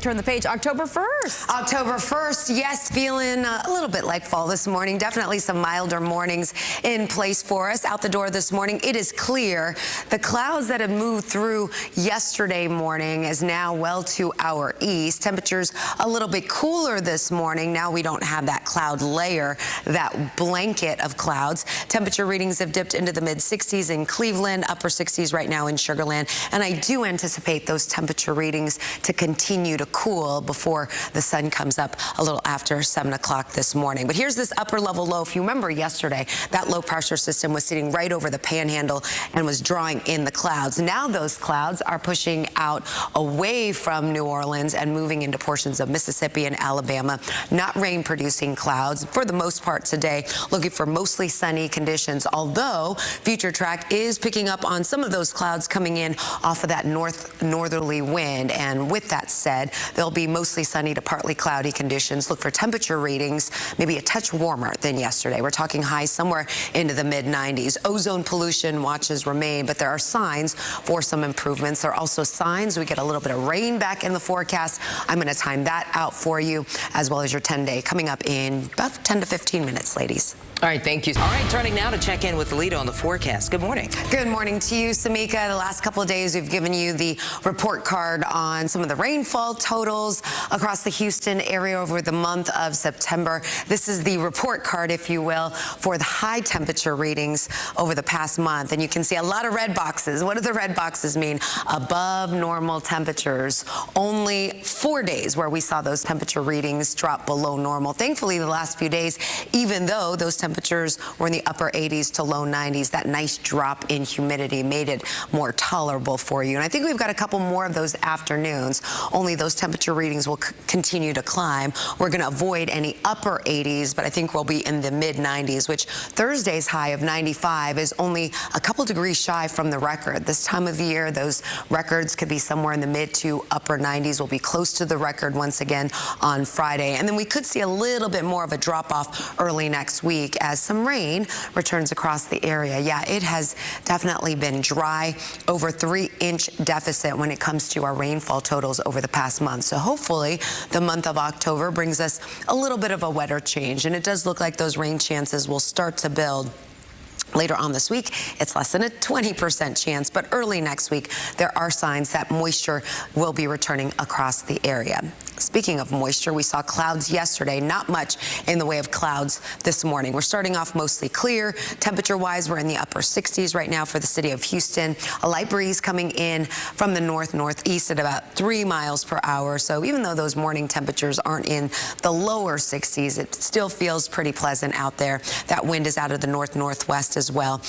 Turn the page, October 1st. October 1st, yes, feeling a little bit like fall this morning. Definitely some milder mornings in place for us. Out the door this morning, it is clear. The clouds that had moved through yesterday morning is now well to our east. Temperatures a little bit cooler this morning. Now we don't have that cloud layer, that blanket of clouds. Temperature readings have dipped into the mid-60s in Cleveland, upper 60s right now in Sugar Land. And I do anticipate those temperature readings to continue to cool before the sun comes up a little after 7 o'clock this morning. But here's this upper level low. If you remember yesterday, that low pressure system was sitting right over the panhandle and was drawing in the clouds. Now those clouds are pushing out away from New Orleans and moving into portions of Mississippi and Alabama. Not rain producing clouds for the most part today. Looking for mostly sunny conditions, although future track is picking up on some of those clouds coming in off of that northerly wind. And with that said, there'll be mostly sunny to partly cloudy conditions. Look for temperature readings maybe a touch warmer than yesterday. We're talking highs somewhere into the mid-90s. Ozone pollution watches remain, but there are signs for some improvements. There are also signs we get a little bit of rain back in the forecast. I'm going to time that out for you, as well as your 10-day coming up in about 10 to 15 minutes, ladies. All right, thank you. All right, turning now to check in with Elita on the forecast. Good morning. Good morning to you, Samika. The last couple of days, we've given you the report card on some of the rainfall totals across the Houston area over the month of September. This is the report card, if you will, for the high temperature readings over the past month. And you can see a lot of red boxes. What do the red boxes mean? Above normal temperatures. Only 4 days where we saw those temperature readings drop below normal. Thankfully, the last few days, even though those temperatures were in the upper 80s to low 90s, that nice drop in humidity made it more tolerable for you. And I think we've got a couple more of those afternoons. Only those temperature readings will continue to climb. We're going to avoid any upper 80s, but I think we'll be in the mid 90s, which Thursday's high of 95 is only a couple degrees shy from the record. This time of year, those records could be somewhere in the mid to upper 90s. We'll be close to the record once again on Friday. And then we could see a little bit more of a drop off early next week as some rain returns across the area. Yeah, it has definitely been dry, over 3-inch deficit when it comes to our rainfall totals over the past month. So hopefully the month of October brings us a little bit of a wetter change, and it does look like those rain chances will start to build. Later on this week, it's less than a 20% chance, but early next week, there are signs that moisture will be returning across the area. Speaking of moisture, we saw clouds yesterday, not much in the way of clouds this morning. We're starting off mostly clear. Temperature-wise, we're in the upper 60s right now for the city of Houston. A light breeze coming in from the northeast at about 3 miles per hour. So even though those morning temperatures aren't in the lower 60s, it still feels pretty pleasant out there. That wind is out of the northwest as well,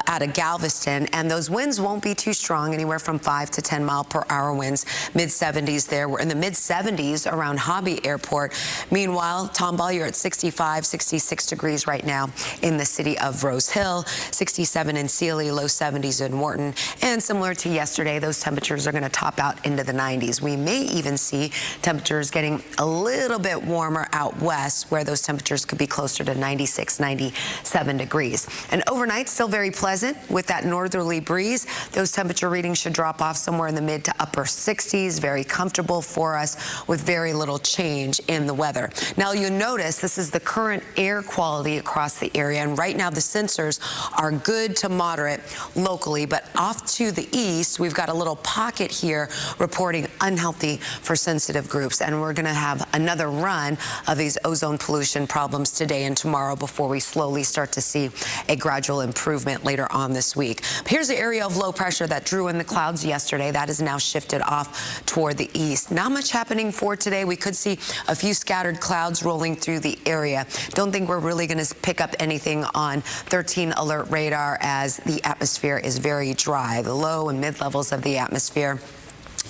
out of Galveston, and those winds won't be too strong, anywhere from 5 to 10 mile per hour winds, mid-70s there. We're in the mid-70s around Hobby Airport. Meanwhile, Tomball, you're at 65, 66 degrees right now in the city of Rose Hill, 67 in Sealy, low 70s in Morton, and similar to yesterday, those temperatures are going to top out into the 90s. We may even see temperatures getting a little bit warmer out west, where those temperatures could be closer to 96, 97 degrees. And overnight, still very pleasant with that northerly breeze. Those temperature readings should drop off somewhere in the mid to upper 60s. Very comfortable for us with very little change in the weather. Now you'll notice this is the current air quality across the area, and right now the sensors are good to moderate locally, but off to the east, we've got a little pocket here reporting unhealthy for sensitive groups, and we're going to have another run of these ozone pollution problems today and tomorrow before we slowly start to see a gradual improvement later on this week. Here's the area of low pressure that drew in the clouds yesterday. That is now shifted off toward the east. Not much happening for today. We could see a few scattered clouds rolling through the area. Don't think we're really going to pick up anything on 13 alert radar, as the atmosphere is very dry. The low and mid levels of the atmosphere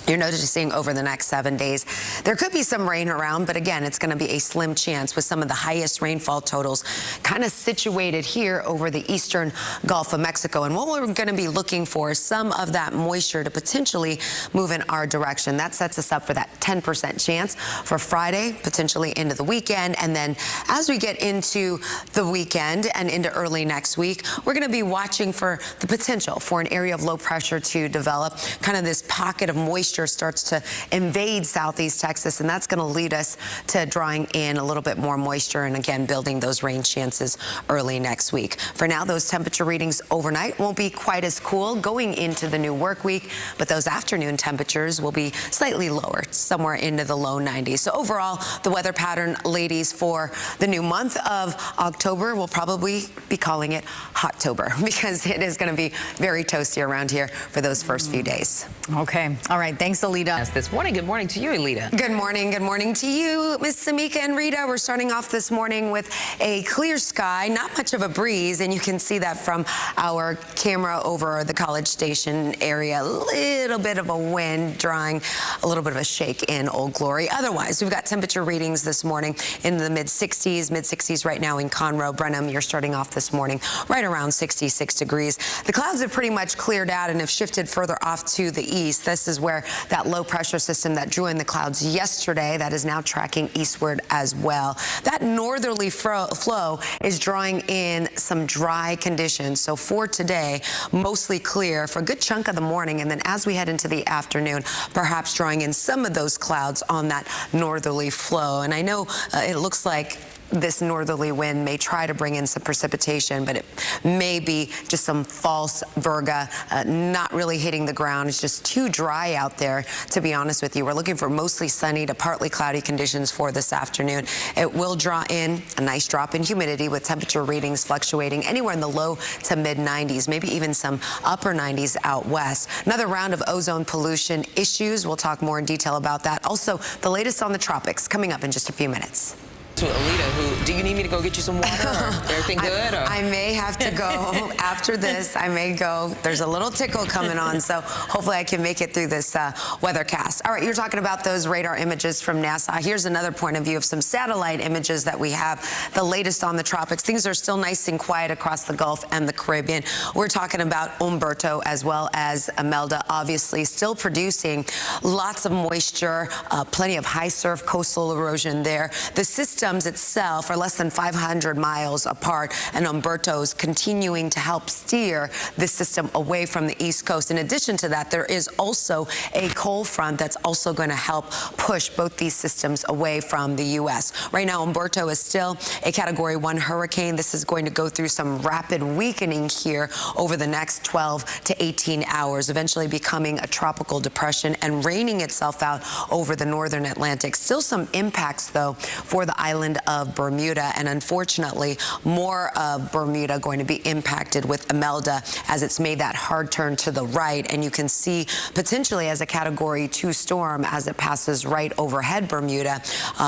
you're noticing over the next 7 days. There could be some rain around, but again, it's going to be a slim chance with some of the highest rainfall totals kind of situated here over the eastern Gulf of Mexico. And what we're going to be looking for is some of that moisture to potentially move in our direction. That sets us up for that 10% chance for Friday, potentially into the weekend. And then as we get into the weekend and into early next week, we're going to be watching for the potential for an area of low pressure to develop, kind of this pocket of moisture moisture starts to invade southeast Texas, and that's going to lead us to drawing in a little bit more moisture and again building those rain chances early next week. For now, those temperature readings overnight won't be quite as cool going into the new work week, but those afternoon temperatures will be slightly lower, somewhere into the low 90s. So overall, the weather pattern, ladies, for the new month of October, we'll probably be calling it Hottober because it is going to be very toasty around here for those first few days. Okay. All right. Thanks, Elita. This morning. Good morning to you, Elita. Good morning. Good morning to you, Miss Samika and Rita. We're starting off this morning with a clear sky, not much of a breeze, and you can see that from our camera over the College Station area. A little bit of a wind, drawing a little bit of a shake in Old Glory. Otherwise, we've got temperature readings this morning in the mid-60s right now in Conroe. Brenham, you're starting off this morning right around 66 degrees. The clouds have pretty much cleared out and have shifted further off to the east. This is where that low pressure system that drew in the clouds yesterday, that is now tracking eastward as well. That northerly flow is drawing in some dry conditions. So for today, mostly clear for a good chunk of the morning, and then as we head into the afternoon, perhaps drawing in some of those clouds on that northerly flow. And I know it looks like this northerly wind may try to bring in some precipitation, but it may be just some false virga, not really hitting the ground. It's just too dry out there, to be honest with you. We're looking for mostly sunny to partly cloudy conditions for this afternoon. It will draw in a nice drop in humidity with temperature readings fluctuating anywhere in the low to mid 90s, maybe even some upper 90s out west. Another round of ozone pollution issues. We'll talk more in detail about that. Also, the latest on the tropics coming up in just a few minutes. To Elita, do you need me to go get you some water? Or everything good? I may have to go after this. I may go. There's a little tickle coming on, so hopefully I can make it through this weathercast. All right, you're talking about those radar images from NASA. Here's another point of view of some satellite images that we have, the latest on the tropics. Things are still nice and quiet across the Gulf and the Caribbean. We're talking about Umberto as well as Imelda, obviously still producing lots of moisture, plenty of high surf, coastal erosion there. The system itself are less than 500 miles apart, and Umberto's continuing to help steer this system away from the East Coast. In addition to that, there is also a cold front that's also going to help push both these systems away from the U.S. Right now, Umberto is still a Category 1 hurricane. This is going to go through some rapid weakening here over the next 12 to 18 hours, eventually becoming a tropical depression and raining itself out over the northern Atlantic. Still some impacts, though, for the island of Bermuda, and unfortunately more of Bermuda going to be impacted with Imelda as it's made that hard turn to the right, and you can see potentially as a Category 2 storm as it passes right overhead Bermuda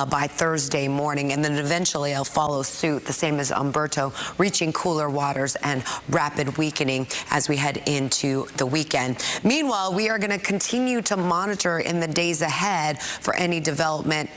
by Thursday morning, and then eventually it'll follow suit, the same as Umberto, reaching cooler waters and rapid weakening as we head into the weekend. Meanwhile, we are going to continue to monitor in the days ahead for any development,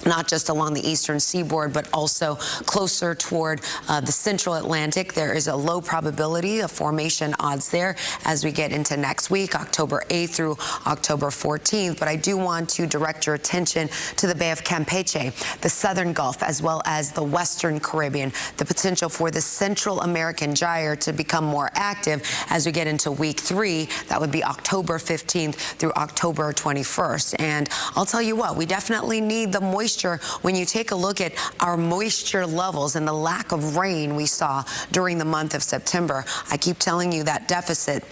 not just along the eastern seaboard, but also closer toward the central Atlantic. There is a low probability of formation odds there as we get into next week, October 8th through October 14th. But I do want to direct your attention to the Bay of Campeche, the southern Gulf, as well as the western Caribbean. The potential for the Central American gyre to become more active as we get into week 3. That would be October 15th through October 21st. And I'll tell you what, we definitely need the moisture. When you take a look at our moisture levels and the lack of rain we saw during the month of September, I keep telling you that deficit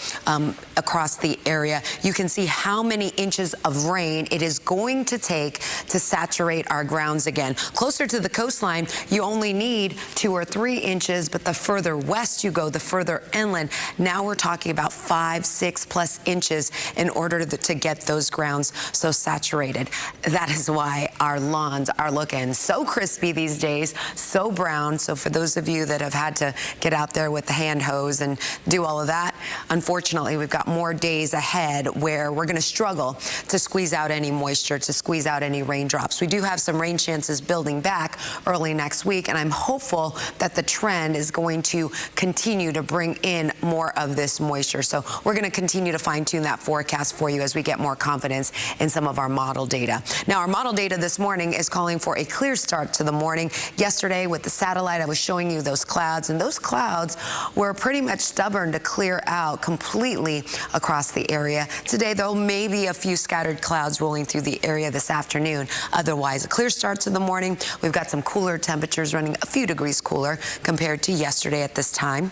across the area. You can see how many inches of rain it is going to take to saturate our grounds again. Closer to the coastline, you only need 2 or 3 inches, but the further west you go, the further inland, now we're talking about 5, 6+ inches in order to get those grounds so saturated. That is why our lawns are looking so crispy these days, so brown. So for those of you that have had to get out there with the hand hose and do all of that, unfortunately, we've got more days ahead where we're going to struggle to squeeze out any moisture, to squeeze out any raindrops. We do have some rain chances building back early next week, and I'm hopeful that the trend is going to continue to bring in more of this moisture. So we're going to continue to fine-tune that forecast for you as we get more confidence in some of our model data. Now, our model data this this morning is calling for a clear start to the morning. Yesterday with the satellite, I was showing you those clouds, and those clouds were pretty much stubborn to clear out completely across the area. Today, though, maybe a few scattered clouds rolling through the area this afternoon. Otherwise, a clear start to the morning. We've got some cooler temperatures running a few degrees cooler compared to yesterday at this time.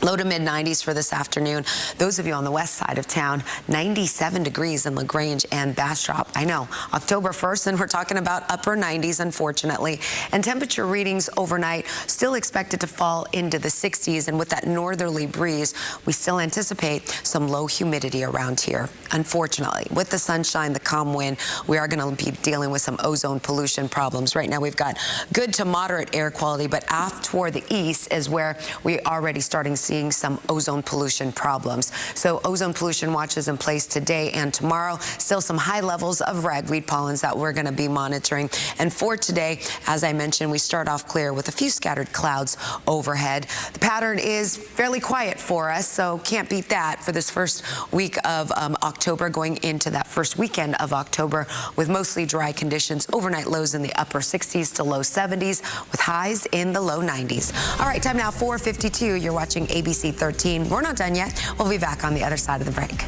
Low to mid 90s for this afternoon. Those of you on the west side of town, 97 degrees in LaGrange and Bastrop. I know, October 1st, and we're talking about upper 90s, unfortunately. And temperature readings overnight still expected to fall into the 60s. And with that northerly breeze, we still anticipate some low humidity around here. Unfortunately, with the sunshine, the calm wind, we are going to be dealing with some ozone pollution problems. Right now, we've got good to moderate air quality, but off toward the east is where we already starting seeing some ozone pollution problems. So ozone pollution watches in place today and tomorrow. Still some high levels of ragweed pollens that we're going to be monitoring. And for today, as I mentioned, we start off clear with a few scattered clouds overhead. The pattern is fairly quiet for us, so can't beat that for this first week of October, going into that first weekend of October with mostly dry conditions. Overnight lows in the upper 60s to low 70s with highs in the low 90s. All right, time now 4:52. You're watching ABC 13. We're not done yet. We'll be back on the other side of the break.